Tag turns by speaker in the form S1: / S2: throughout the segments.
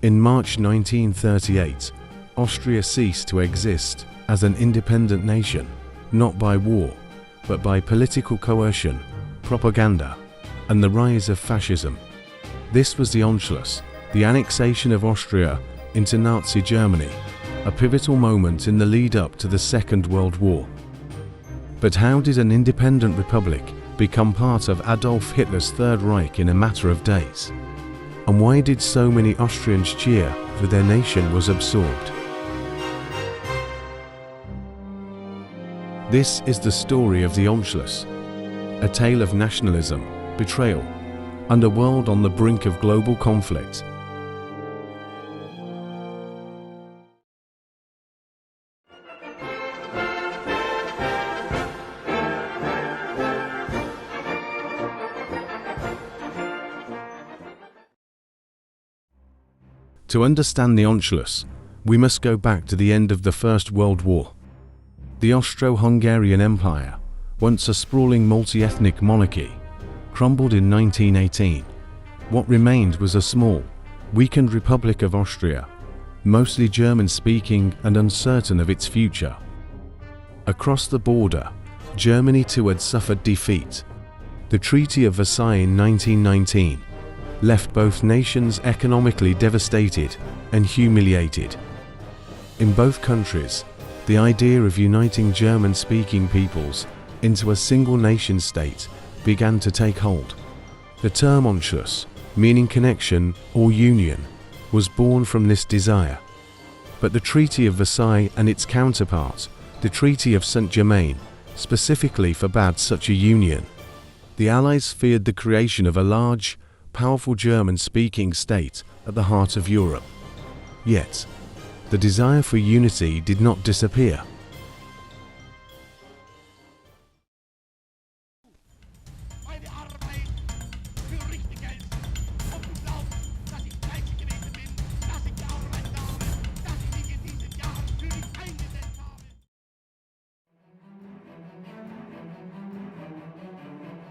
S1: In March 1938, Austria ceased to exist as an independent nation, not by war, but by political coercion, propaganda, and the rise of fascism. This was the Anschluss, the annexation of Austria into Nazi Germany, a pivotal moment in the lead-up to the Second World War. But how did an independent republic become part of Adolf Hitler's Third Reich in a matter of days? And why did so many Austrians cheer for their nation was absorbed? This is the story of the Anschluss, a tale of nationalism, betrayal, and a world on the brink of global conflict. To understand the Anschluss, we must go back to the end of the First World War. The Austro-Hungarian Empire, once a sprawling multi-ethnic monarchy, crumbled in 1918. What remained was a small, weakened Republic of Austria, mostly German-speaking and uncertain of its future. Across the border, Germany too had suffered defeat. The Treaty of Versailles in 1919 left both nations economically devastated and humiliated. In both countries, the idea of uniting German-speaking peoples into a single nation-state began to take hold. The term Anschluss, meaning connection or union, was born from this desire. But the Treaty of Versailles and its counterpart, the Treaty of Saint-Germain, specifically forbade such a union. The Allies feared the creation of a large, powerful German-speaking state at the heart of Europe. Yet, the desire for unity did not disappear.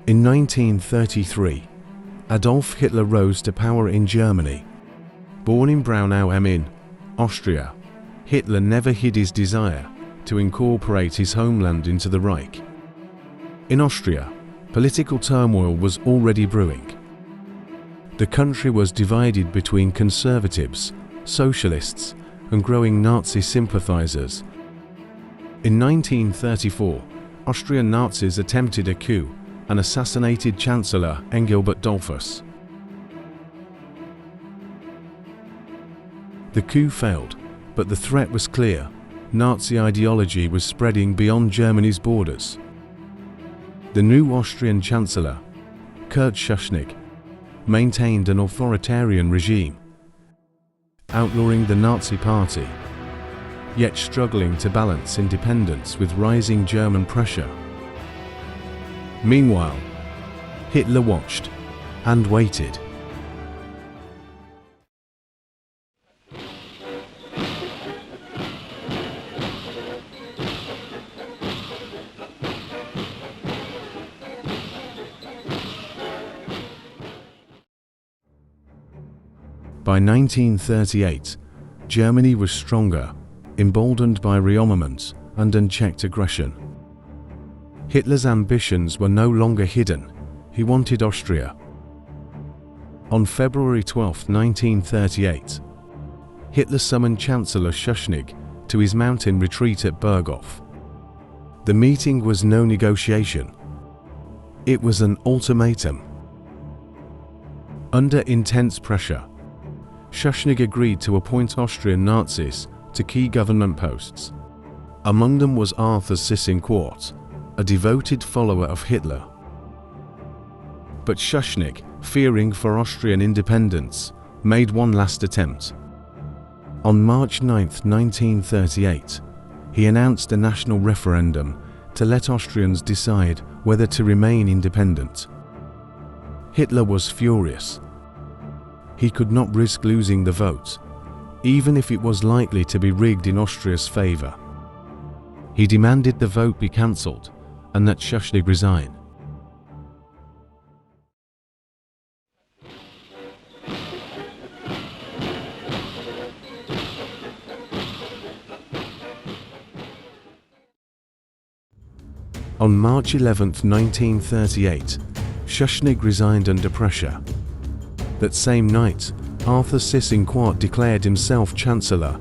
S1: In 1933, Adolf Hitler rose to power in Germany. Born in Braunau am Inn, Austria, Hitler never hid his desire to incorporate his homeland into the Reich. In Austria, political turmoil was already brewing. The country was divided between conservatives, socialists, and growing Nazi sympathizers. In 1934, Austrian Nazis attempted a coup and assassinated Chancellor Engelbert Dollfuss. The coup failed, but the threat was clear. Nazi ideology was spreading beyond Germany's borders. The new Austrian Chancellor, Kurt Schuschnigg, maintained an authoritarian regime, outlawing the Nazi Party, yet struggling to balance independence with rising German pressure. Meanwhile, Hitler watched and waited. By 1938, Germany was stronger, emboldened by rearmament and unchecked aggression. Hitler's ambitions were no longer hidden. He wanted Austria. On February 12, 1938, Hitler summoned Chancellor Schuschnigg to his mountain retreat at Berghof. The meeting was no negotiation. It was an ultimatum. Under intense pressure, Schuschnigg agreed to appoint Austrian Nazis to key government posts. Among them was Arthur Seyss-Inquart, a devoted follower of Hitler. But Schuschnigg, fearing for Austrian independence, made one last attempt. On March 9, 1938, he announced a national referendum to let Austrians decide whether to remain independent. Hitler was furious. He could not risk losing the vote, even if it was likely to be rigged in Austria's favor. He demanded the vote be cancelled and that Schuschnigg resign. On March 11, 1938, Schuschnigg resigned under pressure. That same night, Arthur Seyss-Inquart declared himself Chancellor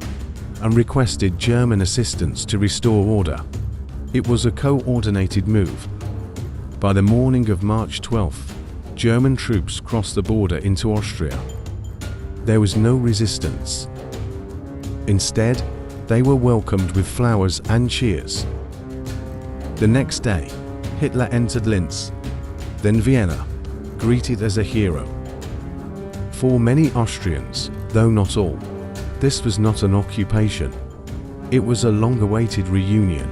S1: and requested German assistance to restore order. It was a coordinated move. By the morning of March 12th, German troops crossed the border into Austria. There was no resistance. Instead, they were welcomed with flowers and cheers. The next day, Hitler entered Linz, then Vienna, greeted as a hero. For many Austrians, though not all, this was not an occupation. It was a long-awaited reunion.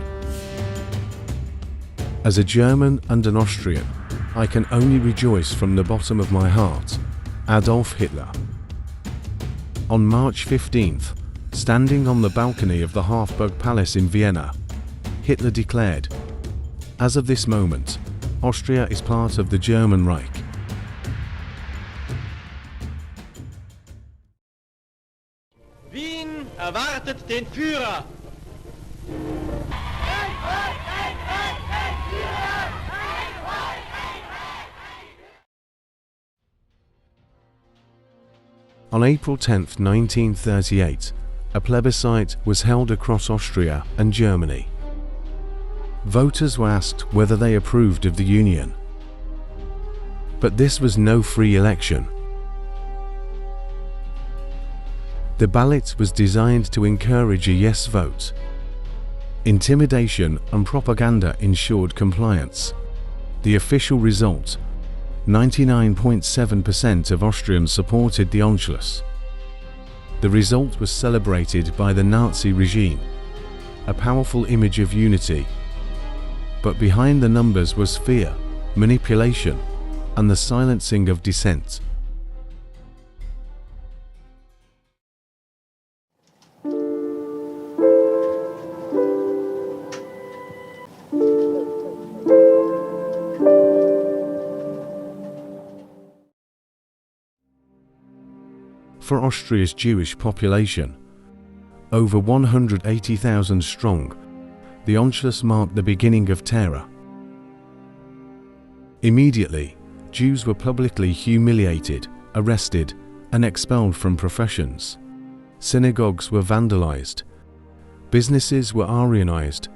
S1: As a German and an Austrian, I can only rejoice from the bottom of my heart. Adolf Hitler. On March 15th, standing on the balcony of the Hofburg Palace in Vienna, Hitler declared, "As of this moment, Austria is part of the German Reich."
S2: Wien erwartet den Führer.
S1: On April 10, 1938, a plebiscite was held across Austria and Germany. Voters were asked whether they approved of the Union. But this was no free election. The ballot was designed to encourage a yes vote. Intimidation and propaganda ensured compliance. The official result: 99.7% of Austrians supported the Anschluss. The result was celebrated by the Nazi regime, a powerful image of unity. But behind the numbers was fear, manipulation, and the silencing of dissent. For Austria's Jewish population, over 180,000 strong, the Anschluss marked the beginning of terror. Immediately, Jews were publicly humiliated, arrested, and expelled from professions. Synagogues were vandalized. Businesses were Aryanized,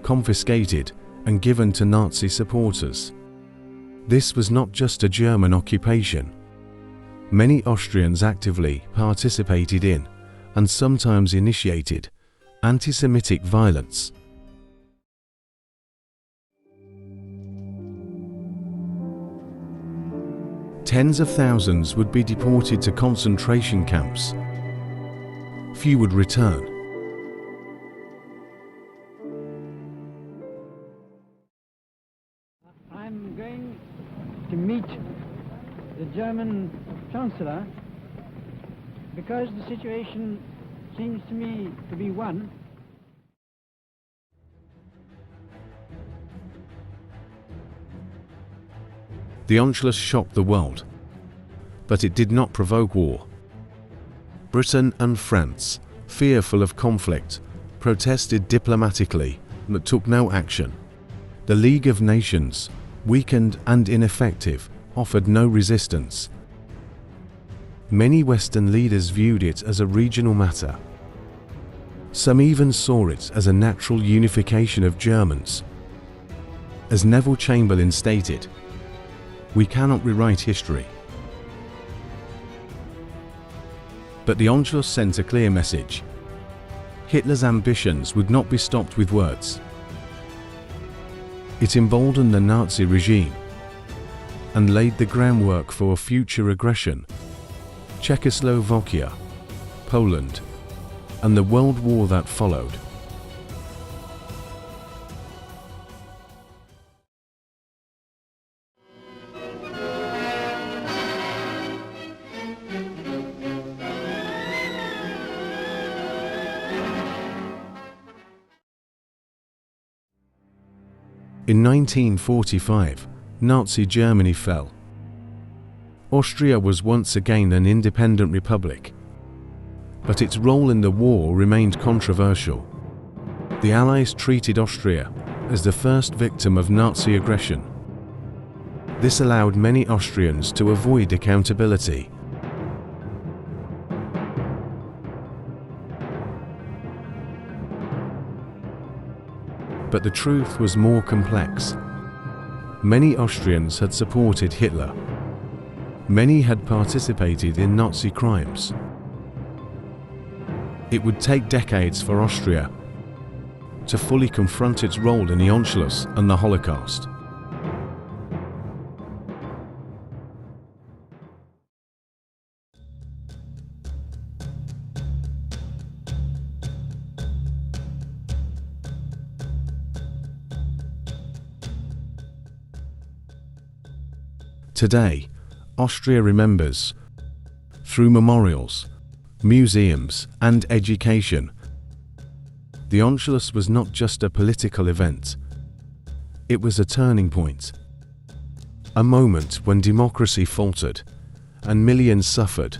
S1: confiscated, and given to Nazi supporters. This was not just a German occupation. Many Austrians actively participated in, and sometimes initiated, anti-Semitic violence. Tens of thousands would be deported to concentration camps. Few would return.
S3: I'm going to meet the German Chancellor because the situation seems to me to be one
S1: The Anschluss shocked the world, but it did not provoke war. Britain and France, fearful of conflict, protested diplomatically but took no action. The League of Nations, weakened and ineffective, offered no resistance. Many Western leaders viewed it as a regional matter. Some even saw it as a natural unification of Germans. As Neville Chamberlain stated, "We cannot rewrite history." But the Anschluss sent a clear message. Hitler's ambitions would not be stopped with words. It emboldened the Nazi regime and laid the groundwork for future aggression. Czechoslovakia, Poland, and the World War that followed. In 1945, Nazi Germany fell. Austria was once again an independent republic, but its role in the war remained controversial. The Allies treated Austria as the first victim of Nazi aggression. This allowed many Austrians to avoid accountability. But the truth was more complex. Many Austrians had supported Hitler. Many had participated in Nazi crimes. It would take decades for Austria to fully confront its role in the Anschluss and the Holocaust. Today, Austria remembers, through memorials, museums, and education. The Anschluss was not just a political event. It was a turning point. A moment when democracy faltered and millions suffered.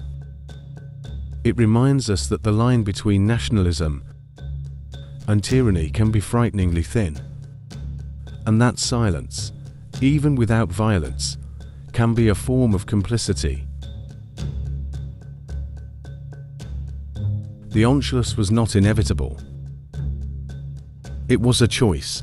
S1: It reminds us that the line between nationalism and tyranny can be frighteningly thin, and that silence, even without violence, can be a form of complicity. The Anschluss was not inevitable. It was a choice,